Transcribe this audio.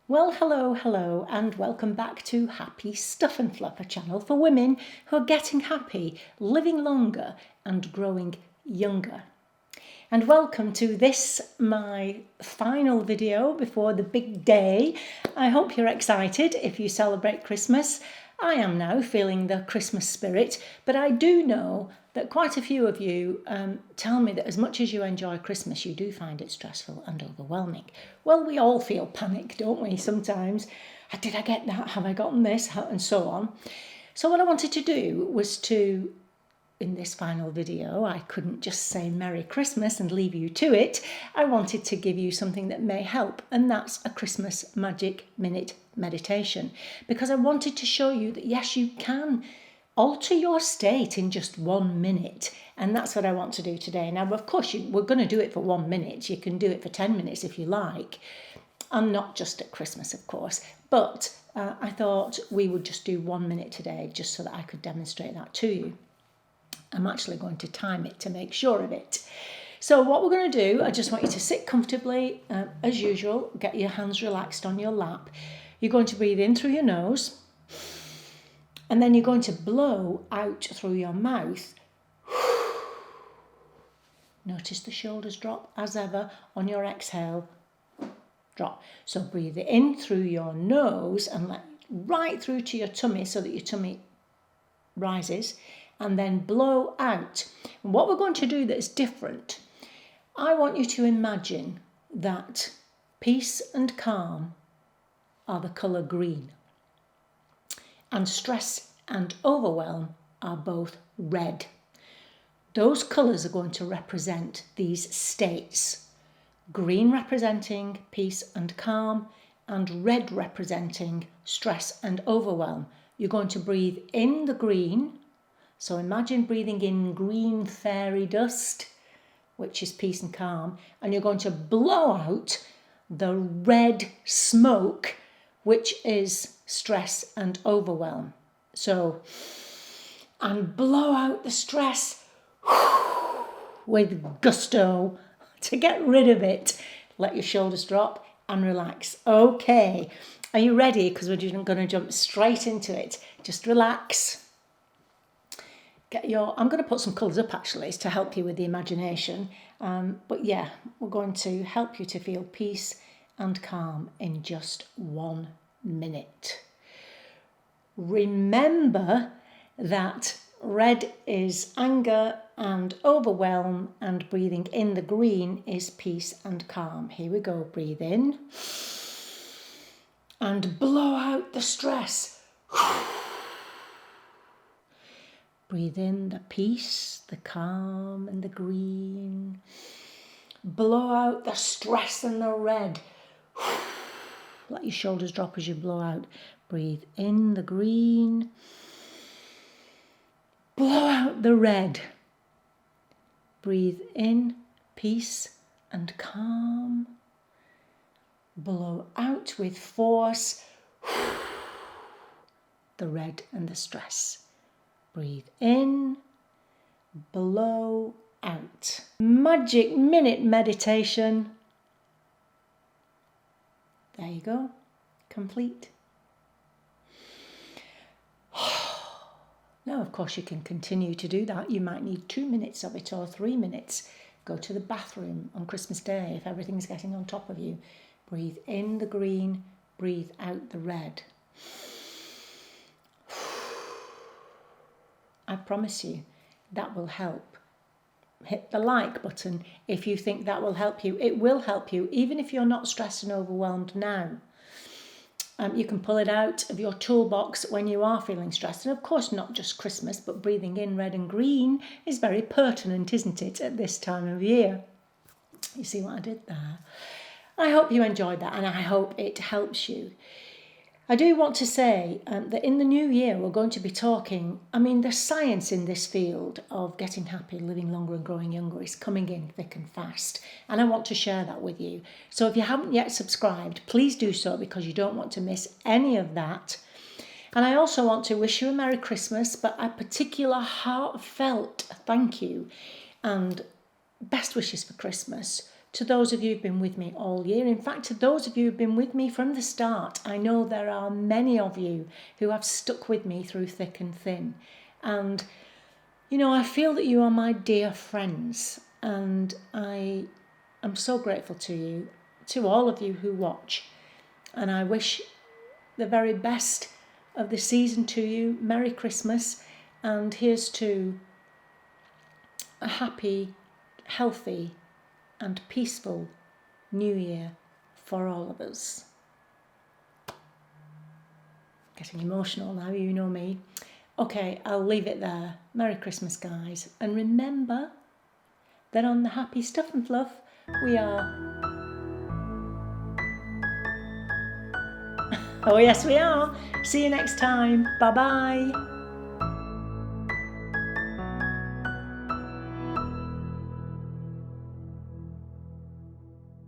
Well, hello, and welcome back to Happy Stuff and Fluff, a channel for women who are getting happy, living longer, and growing younger. And welcome to this, my final video before the big day. I hope you're excited if you celebrate Christmas. I am now feeling the Christmas spirit, but I do know that quite a few of you tell me that as much as you enjoy Christmas, you do find it stressful and overwhelming. Well, we all feel panic, don't we, sometimes? Did I get that? Have I gotten this? And so on. So what I wanted to do was to, in this final video, I couldn't just say Merry Christmas and leave you to it. I wanted to give you something that may help, and that's a Christmas Magic Minute meditation, because I wanted to show you that yes, you can alter your state in just 1 minute, and that's what I want to do today. Now, of course, we're going to do it for 1 minute. You can do it for 10 minutes if you like, and not just at Christmas, of course, but I thought we would just do 1 minute today just so that I could demonstrate that to you. I'm actually going to time it to make sure of it. So what we're going to do, I just want you to sit comfortably, as usual, get your hands relaxed on your lap. You're going to breathe in through your nose, and then you're going to blow out through your mouth. Notice the shoulders drop as ever on your exhale. Drop. So breathe it in through your nose and let right through to your tummy so that your tummy rises, and then blow out. And what we're going to do that is different, I want you to imagine that peace and calm are the colour green, and stress and overwhelm are both red. Those colours are going to represent these states. Green representing peace and calm, and red representing stress and overwhelm. You're going to breathe in the green. So imagine breathing in green fairy dust, which is peace and calm, and you're going to blow out the red smoke, which is stress and overwhelm. So, and blow out the stress with gusto to get rid of it. Let your shoulders drop and relax. Okay, are you ready? Because we're just going to jump straight into it. Just relax. I'm going to put some colours up actually to help you with the imagination. But yeah, we're going to help you to feel peace and calm in just 1 minute. Remember that red is anger and overwhelm, and breathing in the green is peace and calm. Here we go. Breathe in and blow out the stress. Breathe in the peace, the calm and the green. Blow out the stress and the red. Let your shoulders drop as you blow out. Breathe in the green. Blow out the red. Breathe in peace and calm. Blow out with force the red and the stress. Breathe in, blow out. Magic Minute meditation. There you go, complete. Now, of course, you can continue to do that. You might need 2 minutes of it or 3 minutes. Go to the bathroom on Christmas Day if everything's getting on top of you. Breathe in the green, breathe out the red. I promise you that will help. Hit the like button if you think that will help you. It will help you, even if you're not stressed and overwhelmed now. You can pull it out of your toolbox when you are feeling stressed. And of course, not just Christmas, but breathing in red and green is very pertinent, isn't it, at this time of year? You see what I did there? I hope you enjoyed that, and I hope it helps you. I do want to say that in the new year we're going to be talking, the science in this field of getting happy, living longer and growing younger is coming in thick and fast, and I want to share that with you. So if you haven't yet subscribed, please do so, because you don't want to miss any of that. And I also want to wish you a Merry Christmas, but a particular heartfelt thank you and best wishes for Christmas to those of you who've been with me all year. In fact, to those of you who've been with me from the start, I know there are many of you who have stuck with me through thick and thin. And, you know, I feel that you are my dear friends, and I am so grateful to you, to all of you who watch. And I wish the very best of the season to you. Merry Christmas, and here's to a happy, healthy and peaceful New Year for all of us. Getting emotional now, you know me. Okay, I'll leave it there. Merry Christmas, guys. And remember that on the Happy Stuff and Fluff, we are... Oh yes, we are. See you next time. Bye-bye.